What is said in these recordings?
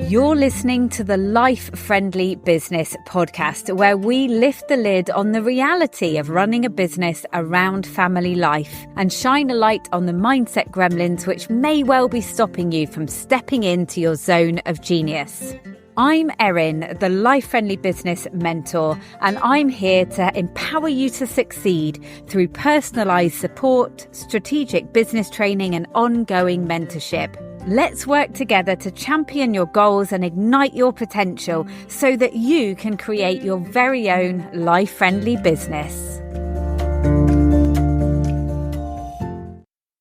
You're listening to the Life Friendly Business podcast, where we lift the lid on the reality of running a business around family life and shine a light on the mindset gremlins which may well be stopping you from stepping into your zone of genius. I'm Erin, the Life Friendly Business Mentor, and I'm here to empower you to succeed through personalised support, strategic business training and ongoing mentorship. Let's work together to champion your goals and ignite your potential so that you can create your very own life-friendly business.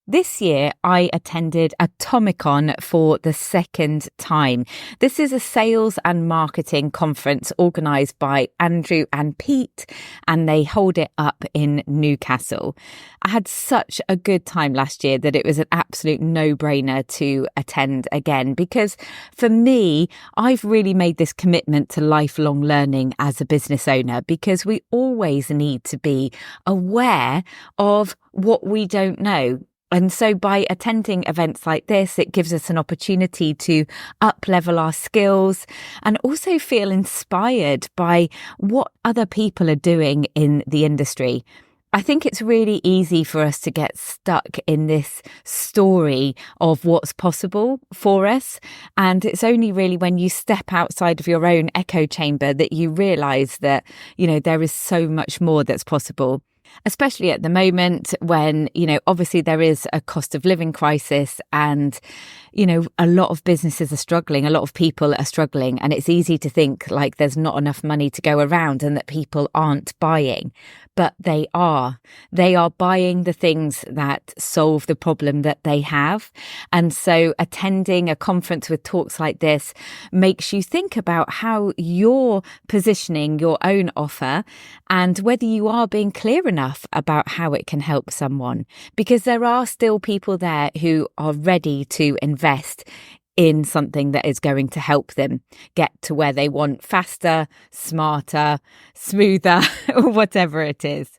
This year, I attended Atomicon for the second time. This is a sales and marketing conference organised by Andrew and Pete, and they hold it up in Newcastle. I had such a good time last year that it was an absolute no-brainer to attend again, because for me, I've really made this commitment to lifelong learning as a business owner, because we always need to be aware of what we don't know. And so by attending events like this, it gives us an opportunity to up-level our skills and also feel inspired by what other people are doing in the industry. I think it's really easy for us to get stuck in this story of what's possible for us. And it's only really when you step outside of your own echo chamber that you realise that, there is so much more that's possible. Especially at the moment when, obviously there is a cost of living crisis and, a lot of businesses are struggling, a lot of people are struggling, and it's easy to think like there's not enough money to go around and that people aren't buying. But they are. They are buying the things that solve the problem that they have. And so attending a conference with talks like this makes you think about how you're positioning your own offer and whether you are being clear enough about how it can help someone. Because there are still people there who are ready to invest in something that is going to help them get to where they want faster, smarter, smoother, or whatever it is.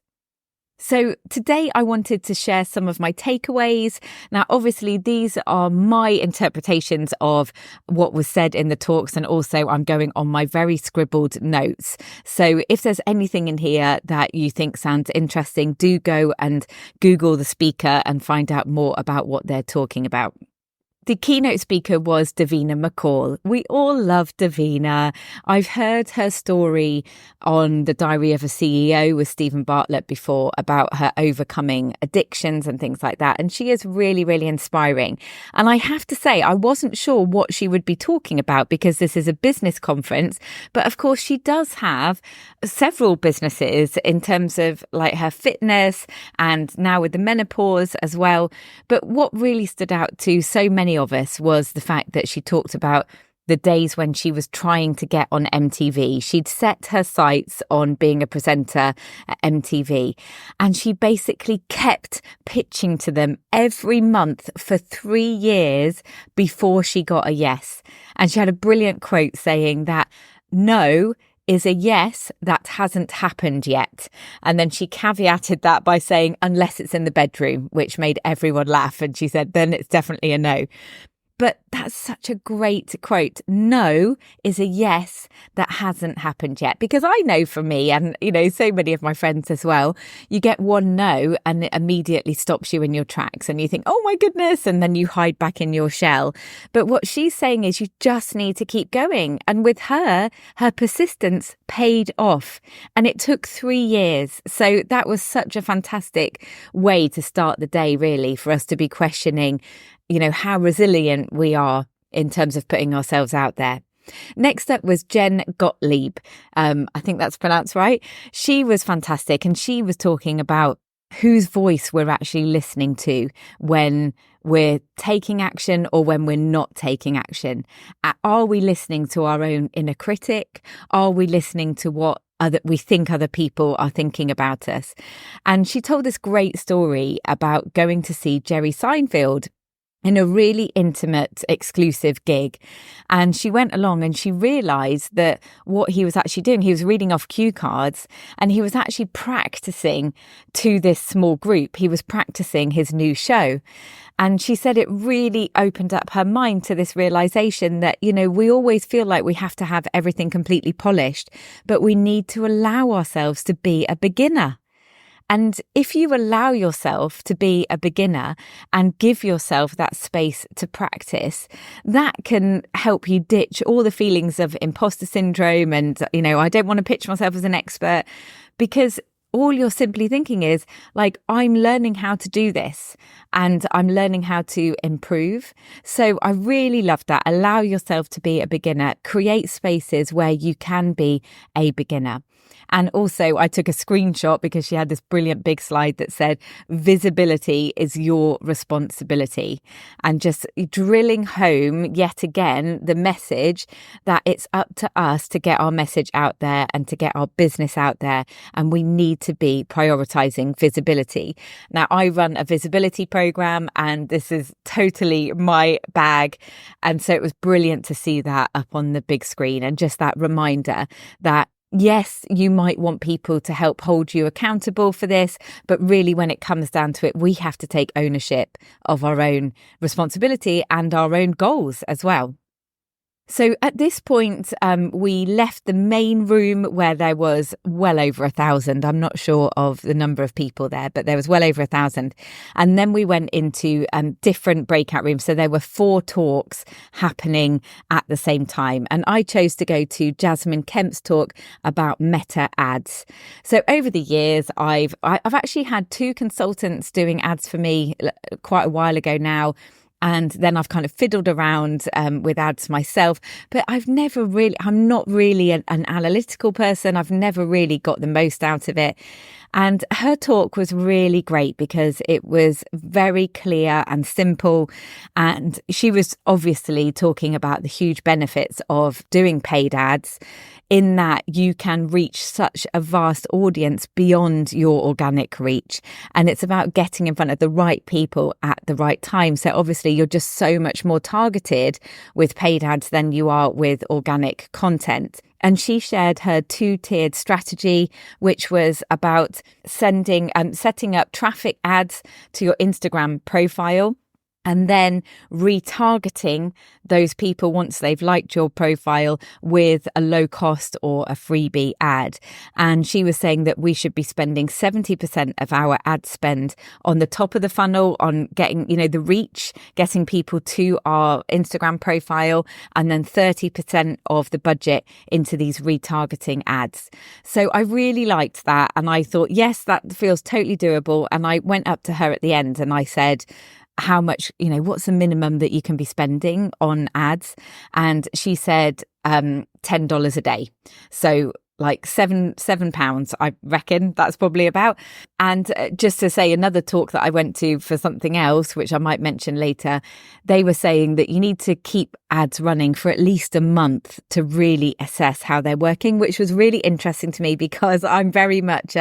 So today I wanted to share some of my takeaways. Now, obviously, these are my interpretations of what was said in the talks, and also I'm going on my very scribbled notes. So if there's anything in here that you think sounds interesting, do go and Google the speaker and find out more about what they're talking about. The keynote speaker was Davina McCall. We all love Davina. I've heard her story on The Diary of a CEO with Stephen Bartlett before about her overcoming addictions and things like that. And she is really, really inspiring. And I have to say, I wasn't sure what she would be talking about because this is a business conference. But of course, she does have several businesses in terms of like her fitness and now with the menopause as well. But what really stood out to so many of us was the fact that she talked about the days when she was trying to get on MTV. She'd set her sights on being a presenter at MTV, and she basically kept pitching to them every month for 3 years before she got a yes. And she had a brilliant quote saying that no is a yes that hasn't happened yet. And then she caveated that by saying, unless it's in the bedroom, which made everyone laugh. And she said, then it's definitely a no. But that's such a great quote. No is a yes that hasn't happened yet. Because I know for me, and, so many of my friends as well, you get one no and it immediately stops you in your tracks and you think, oh my goodness, and then you hide back in your shell. But what she's saying is you just need to keep going. And with her persistence paid off. And it took 3 years. So that was such a fantastic way to start the day, really, for us to be questioning how resilient we are in terms of putting ourselves out there. Next up was Jen Gottlieb. I think that's pronounced right. She was fantastic. And she was talking about whose voice we're actually listening to when we're taking action or when we're not taking action. Are we listening to our own inner critic? Are we listening to what we think other people are thinking about us? And she told this great story about going to see Jerry Seinfeld in a really intimate, exclusive gig. And she went along and she realised that what he was actually doing, he was reading off cue cards and he was actually practicing to this small group. He was practicing his new show. And she said it really opened up her mind to this realisation that, you know, we always feel like we have to have everything completely polished, but we need to allow ourselves to be a beginner. And if you allow yourself to be a beginner and give yourself that space to practice, that can help you ditch all the feelings of imposter syndrome and, you know, I don't want to pitch myself as an expert, because all you're simply thinking is like, I'm learning how to do this and I'm learning how to improve. So I really love that. Allow yourself to be a beginner. Create spaces where you can be a beginner. And also I took a screenshot because she had this brilliant big slide that said, visibility is your responsibility. And just drilling home yet again the message that it's up to us to get our message out there and to get our business out there. And we need to be prioritizing visibility. Now, I run a visibility program and this is totally my bag. And so it was brilliant to see that up on the big screen and just that reminder that yes, you might want people to help hold you accountable for this, but really when it comes down to it, we have to take ownership of our own responsibility and our own goals as well. So at this point, we left the main room where there was well over 1,000. I'm not sure of the number of people there, but there was well over 1,000. And then we went into different breakout rooms. So there were 4 talks happening at the same time. And I chose to go to Jasmine Kemp's talk about meta ads. So over the years, I've actually had 2 consultants doing ads for me quite a while ago now. And then I've kind of fiddled around with ads myself, but I'm not really an analytical person. I've never really got the most out of it. And her talk was really great because it was very clear and simple. And she was obviously talking about the huge benefits of doing paid ads, in that you can reach such a vast audience beyond your organic reach. And it's about getting in front of the right people at the right time. So obviously you're just so much more targeted with paid ads than you are with organic content. And she shared her 2-tiered strategy, which was about setting up traffic ads to your Instagram profile, and then retargeting those people once they've liked your profile with a low cost or a freebie ad. And she was saying that we should be spending 70% of our ad spend on the top of the funnel on getting, you know, the reach, getting people to our Instagram profile, and then 30% of the budget into these retargeting ads. So I really liked that. And I thought, yes, that feels totally doable. And I went up to her at the end and I said, how much, you know, what's the minimum that you can be spending on ads? And she said $10 a day. So like seven pounds, I reckon that's probably about. And just to say, another talk that I went to for something else, which I might mention later, they were saying that you need to keep ads running for at least a month to really assess how they're working, which was really interesting to me because I'm very much,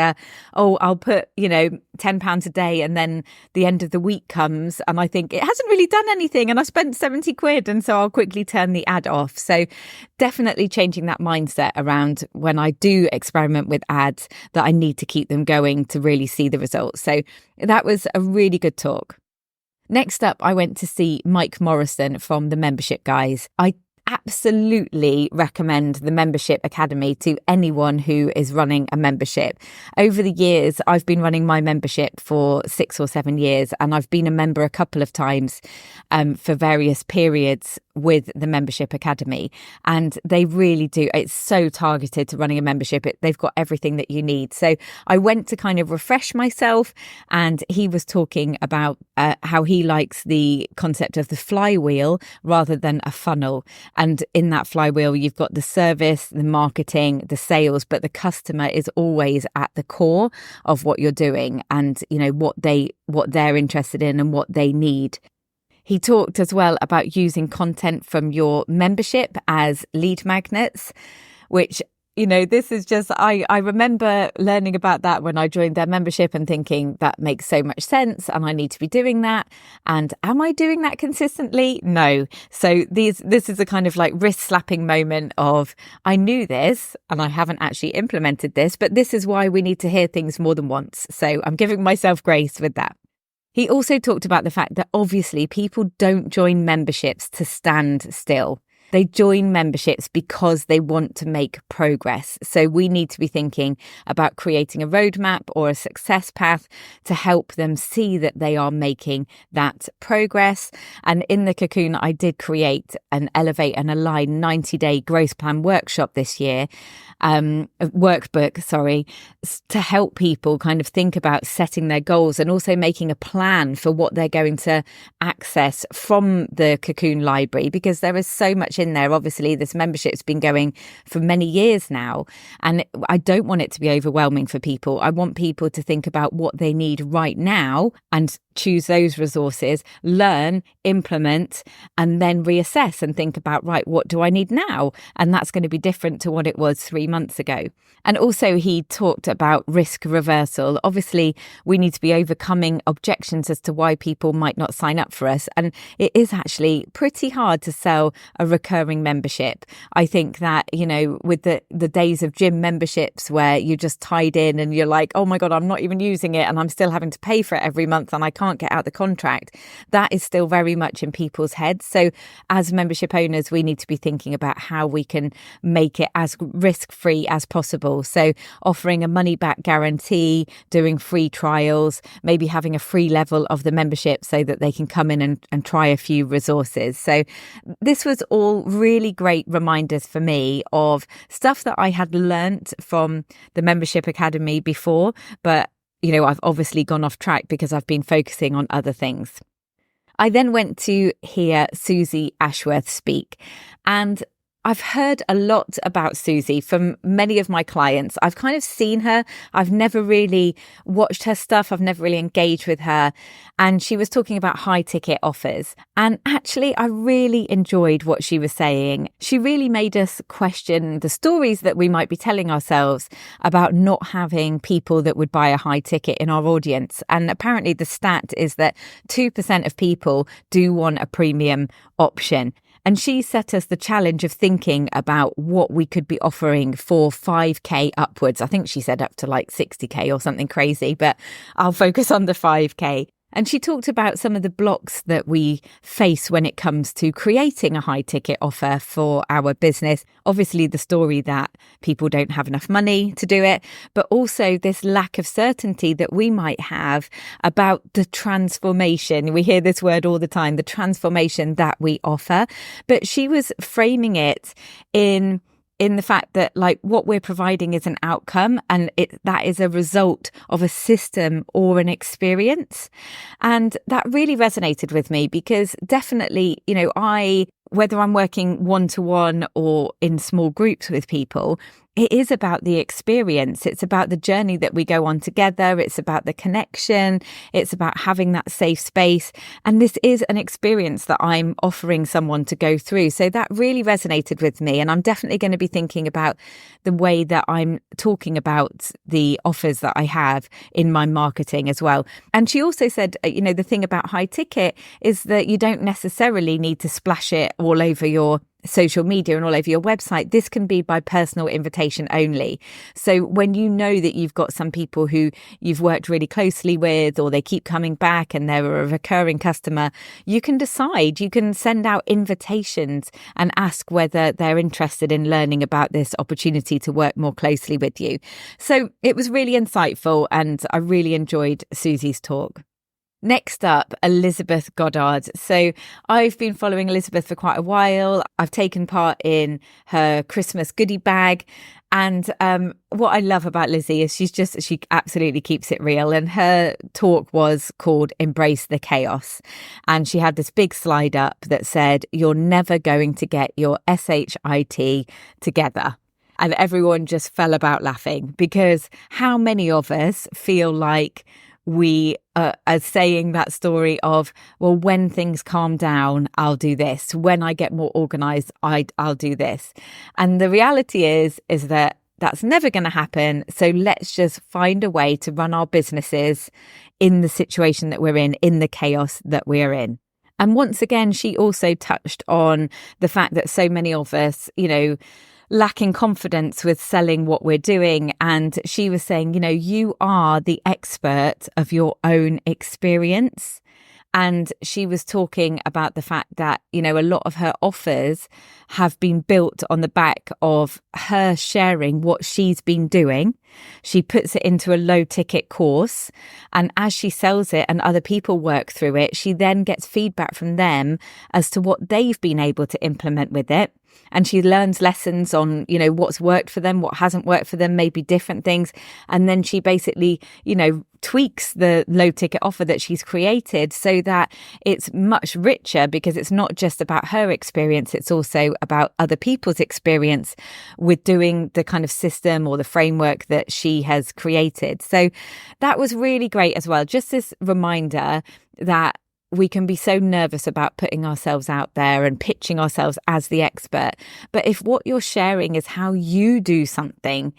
I'll put, you know, £10 a day and then the end of the week comes and I think it hasn't really done anything and I spent 70 quid and so I'll quickly turn the ad off. So definitely changing that mindset around when I do experiment with ads, that I need to keep them going to really see the results. So that was a really good talk. Next up, I went to see Mike Morrison from the Membership Guys. I absolutely recommend the Membership Academy to anyone who is running a membership. Over the years, I've been running my membership for 6 or 7 years, and I've been a member a couple of times for various periods with the Membership Academy. And they really do. It's so targeted to running a membership. They've got everything that you need. So I went to kind of refresh myself, and he was talking about how he likes the concept of the flywheel rather than a funnel. And in that flywheel, you've got the service, the marketing, the sales, but the customer is always at the core of what you're doing and, you know, what they're interested in and what they need. He talked as well about using content from your membership as lead magnets, which this is just, I remember learning about that when I joined their membership and thinking that makes so much sense and I need to be doing that. And am I doing that consistently? No. So this is a kind of like wrist slapping moment of, I knew this and I haven't actually implemented this, but this is why we need to hear things more than once. So I'm giving myself grace with that. He also talked about the fact that obviously people don't join memberships to stand still. They join memberships because they want to make progress. So we need to be thinking about creating a roadmap or a success path to help them see that they are making that progress. And in the Cocoon, I did create an Elevate and Align 90-day growth plan workshop this year. Workbook, to help people kind of think about setting their goals and also making a plan for what they're going to access from the Cocoon library, because there is so much in there. Obviously, this membership's been going for many years now, and I don't want it to be overwhelming for people. I want people to think about what they need right now and choose those resources, learn, implement, and then reassess and think about, right, what do I need now? And that's going to be different to what it was 3 months ago. And also he talked about risk reversal. Obviously, we need to be overcoming objections as to why people might not sign up for us. And it is actually pretty hard to sell a recurring membership. I think that, with the days of gym memberships where you're just tied in and you're like, oh my God, I'm not even using it and I'm still having to pay for it every month and I can't get out the contract. That is still very much in people's heads. So as membership owners, we need to be thinking about how we can make it as risk-free as possible. So offering a money-back guarantee, doing free trials, maybe having a free level of the membership so that they can come in and try a few resources. So this was all really great reminders for me of stuff that I had learnt from the Membership Academy before, but I've obviously gone off track because I've been focusing on other things. I then went to hear Suzy Ashworth speak, and I've heard a lot about Suzy from many of my clients. I've kind of seen her. I've never really watched her stuff. I've never really engaged with her. And she was talking about high ticket offers. And actually, I really enjoyed what she was saying. She really made us question the stories that we might be telling ourselves about not having people that would buy a high ticket in our audience. And apparently the stat is that 2% of people do want a premium option. And she set us the challenge of thinking about what we could be offering for 5K upwards. I think she said up to like 60K or something crazy, but I'll focus on the 5K. And she talked about some of the blocks that we face when it comes to creating a high ticket offer for our business. Obviously, the story that people don't have enough money to do it, but also this lack of certainty that we might have about the transformation. We hear this word all the time, the transformation that we offer. But she was framing it in the fact that like what we're providing is an outcome and that is a result of a system or an experience. And that really resonated with me because definitely, whether I'm working one-to-one or in small groups with people, it is about the experience. It's about the journey that we go on together. It's about the connection. It's about having that safe space. And this is an experience that I'm offering someone to go through. So that really resonated with me. And I'm definitely going to be thinking about the way that I'm talking about the offers that I have in my marketing as well. And she also said, the thing about high ticket is that you don't necessarily need to splash it all over your social media and all over your website. This can be by personal invitation only. So when you know that you've got some people who you've worked really closely with, or they keep coming back and they're a recurring customer, you can decide, you can send out invitations and ask whether they're interested in learning about this opportunity to work more closely with you. So it was really insightful and I really enjoyed Suzy's talk. Next up, Elizabeth Goddard. So I've been following Elizabeth for quite a while. I've taken part in her Christmas goodie bag. And what I love about Lizzie is she absolutely keeps it real. And her talk was called Embrace the Chaos. And she had this big slide up that said, you're never going to get your SHIT together. And everyone just fell about laughing because how many of us feel like we are saying that story of, well, when things calm down, I'll do this. When I get more organized, I'll do this. And the reality is that that's never going to happen. So let's just find a way to run our businesses in the situation that we're in the chaos that we're in. And once again, she also touched on the fact that so many of us, lacking confidence with selling what we're doing. And she was saying, you are the expert of your own experience. And she was talking about the fact that, a lot of her offers have been built on the back of her sharing what she's been doing. She puts it into a low ticket course. And as she sells it and other people work through it, she then gets feedback from them as to what they've been able to implement with it. And she learns lessons on, what's worked for them, what hasn't worked for them, maybe different things. And then she basically, tweaks the low ticket offer that she's created so that it's much richer, because it's not just about her experience. It's also about other people's experience with doing the kind of system or the framework that she has created. So that was really great as well. Just this reminder that we can be so nervous about putting ourselves out there and pitching ourselves as the expert. But if what you're sharing is how you do something,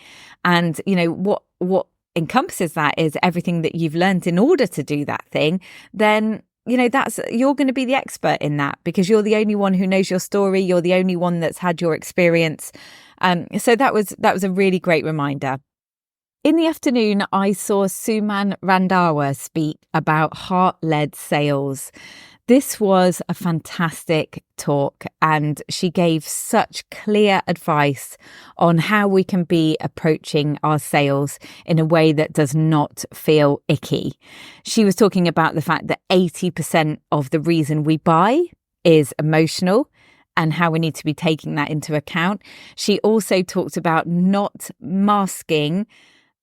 and, what encompasses that is everything that you've learned in order to do that thing, then, you're going to be the expert in that, because you're the only one who knows your story. You're the only one that's had your experience. So that was a really great reminder. In the afternoon, I saw Suman Randhawa speak about heart-led sales. This was a fantastic talk, and she gave such clear advice on how we can be approaching our sales in a way that does not feel icky. She was talking about the fact that 80% of the reason we buy is emotional, and how we need to be taking that into account. She also talked about not masking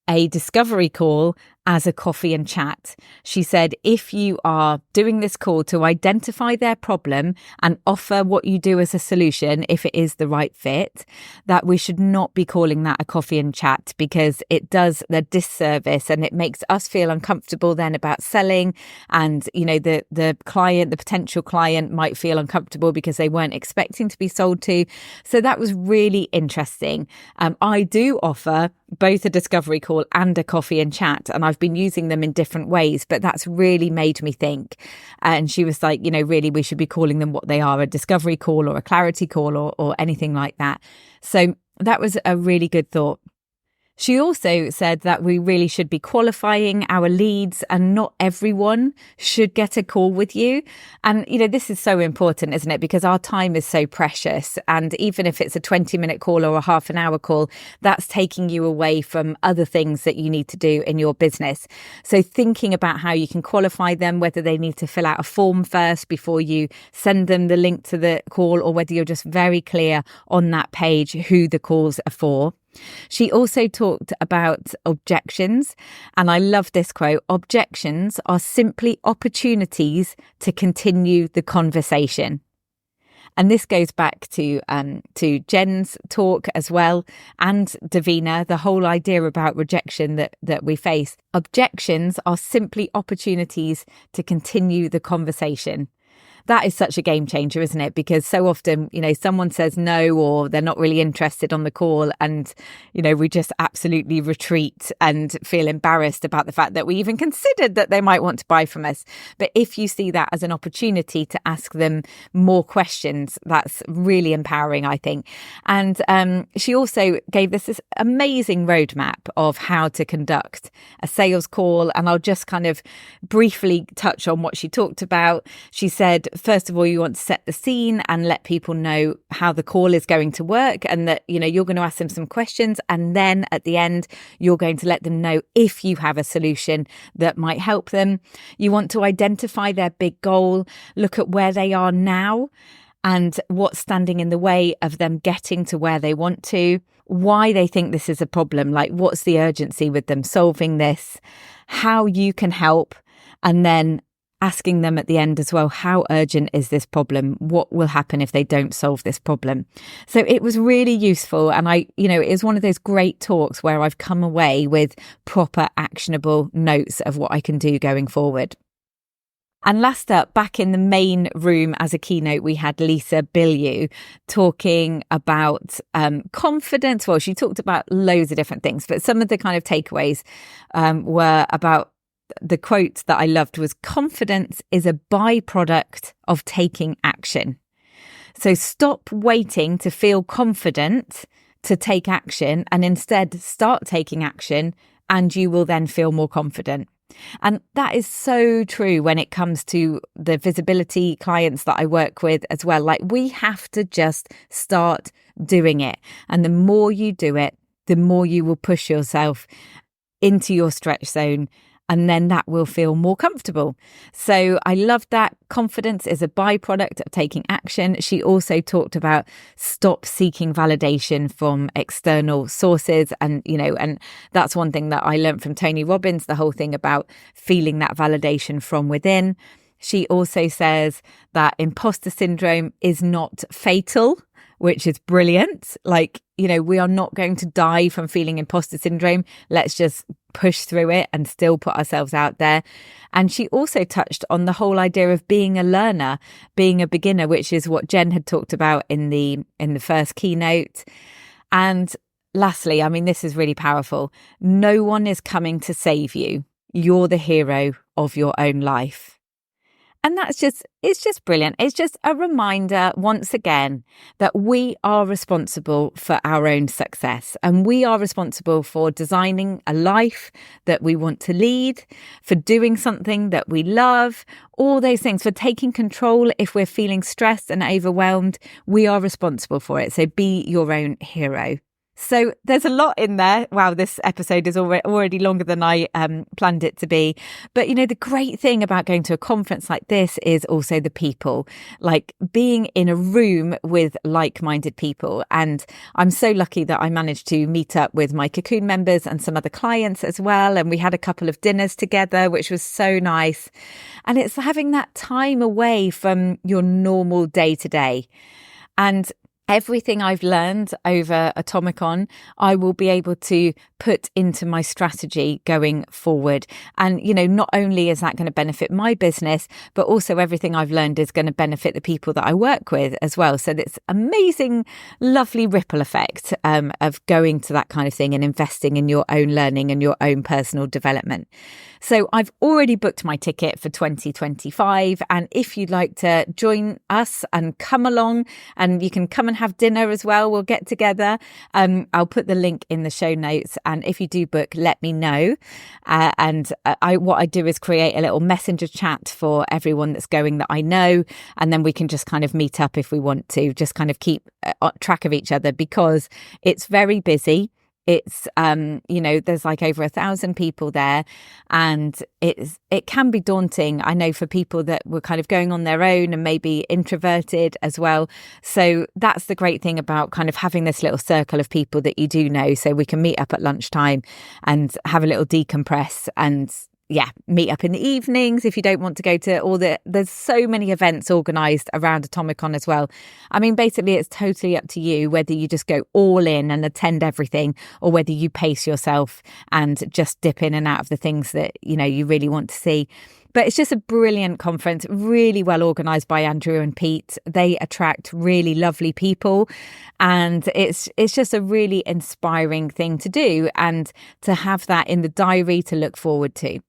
a discovery call as a coffee and chat. She said, if you are doing this call to identify their problem and offer what you do as a solution, if it is the right fit, that we should not be calling that a coffee and chat, because it does the disservice and it makes us feel uncomfortable then about selling. And, the client, the potential client might feel uncomfortable because they weren't expecting to be sold to. So that was really interesting. I do offer both a discovery call and a coffee and chat, and I've been using them in different ways, but that's really made me think. And she was like, really, we should be calling them what they are, a discovery call or a clarity call or anything like that. So that was a really good thought. She also said that we really should be qualifying our leads, and not everyone should get a call with you. And, this is so important, isn't it? Because our time is so precious. And even if it's a 20-minute call or a half an hour call, that's taking you away from other things that you need to do in your business. So thinking about how you can qualify them, whether they need to fill out a form first before you send them the link to the call, or whether you're just very clear on that page who the calls are for. She also talked about objections, and I love this quote: objections are simply opportunities to continue the conversation. And this goes back to Jen's talk as well, and Davina, the whole idea about rejection that we face. Objections are simply opportunities to continue the conversation. That is such a game changer, isn't it? Because so often, someone says no, or they're not really interested on the call, and, we just absolutely retreat and feel embarrassed about the fact that we even considered that they might want to buy from us. But if you see that as an opportunity to ask them more questions, that's really empowering, I think. And she also gave this amazing roadmap of how to conduct a sales call. And I'll just kind of briefly touch on what she talked about. She said, first of all, you want to set the scene and let people know how the call is going to work, and that, you're going to ask them some questions. And then at the end, you're going to let them know if you have a solution that might help them. You want to identify their big goal, look at where they are now and what's standing in the way of them getting to where they want to, why they think this is a problem, like what's the urgency with them solving this, how you can help, and then asking them at the end as well, how urgent is this problem? What will happen if they don't solve this problem? So it was really useful. And it was one of those great talks where I've come away with proper actionable notes of what I can do going forward. And last up, back in the main room as a keynote, we had Lisa Bilyeu talking about confidence. Well, she talked about loads of different things, but some of the kind of takeaways were about the quote that I loved was, confidence is a byproduct of taking action. So stop waiting to feel confident to take action and instead start taking action, and you will then feel more confident. And that is so true when it comes to the visibility clients that I work with as well. Like, we have to just start doing it. And the more you do it, the more you will push yourself into your stretch zone. And then that will feel more comfortable. So I love that. Confidence is a byproduct of taking action. She also talked about stop seeking validation from external sources. And, and that's one thing that I learned from Tony Robbins, the whole thing about feeling that validation from within. She also says that imposter syndrome is not fatal, which is brilliant. Like, we are not going to die from feeling imposter syndrome. Let's just push through it and still put ourselves out there. And she also touched on the whole idea of being a learner, being a beginner, which is what Jen had talked about in the first keynote. And lastly, this is really powerful. No one is coming to save you. You're the hero of your own life. And it's just brilliant. It's just a reminder once again that we are responsible for our own success, and we are responsible for designing a life that we want to lead, for doing something that we love, all those things, for taking control. If we're feeling stressed and overwhelmed, we are responsible for it. So be your own hero. So there's a lot in there. Wow, this episode is already longer than I planned it to be. But, the great thing about going to a conference like this is also the people, like being in a room with like-minded people. And I'm so lucky that I managed to meet up with my Cocoon members and some other clients as well. And we had a couple of dinners together, which was so nice. And it's having that time away from your normal day to day. And everything I've learned over Atomicon, I will be able to put into my strategy going forward. And, not only is that going to benefit my business, but also everything I've learned is going to benefit the people that I work with as well. So this amazing, lovely ripple effect of going to that kind of thing and investing in your own learning and your own personal development. So I've already booked my ticket for 2025. And if you'd like to join us and come along, and you can come and have dinner as well, we'll get together. I'll put the link in the show notes. And if you do book, let me know. What I do is create a little messenger chat for everyone that's going that I know. And then we can just kind of meet up if we want to, just kind of keep track of each other, because it's very busy. It's, there's like over 1,000 people there, and it can be daunting. I know for people that were kind of going on their own and maybe introverted as well. So that's the great thing about kind of having this little circle of people that you do know. So we can meet up at lunchtime and have a little decompress and meet up in the evenings if you don't want to go to there's so many events organised around Atomicon as well. Basically it's totally up to you whether you just go all in and attend everything, or whether you pace yourself and just dip in and out of the things that, you really want to see. But it's just a brilliant conference, really well organised by Andrew and Pete. They attract really lovely people, and it's just a really inspiring thing to do, and to have that in the diary to look forward to.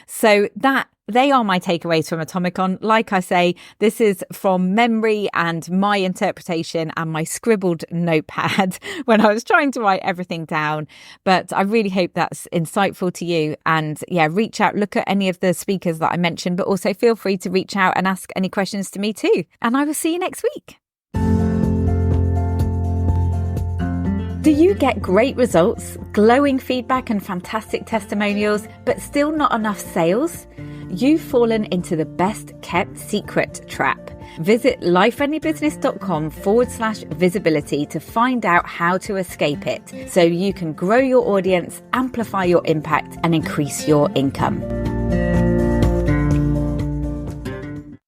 So they are my takeaways from Atomicon. Like I say, this is from memory and my interpretation and my scribbled notepad when I was trying to write everything down. But I really hope that's insightful to you. And reach out, look at any of the speakers that I mentioned, but also feel free to reach out and ask any questions to me too. And I will see you next week. Do you get great results, glowing feedback and fantastic testimonials, but still not enough sales? You've fallen into the best kept secret trap. Visit lifefriendlybusiness.com/visibility to find out how to escape it, so you can grow your audience, amplify your impact, and increase your income.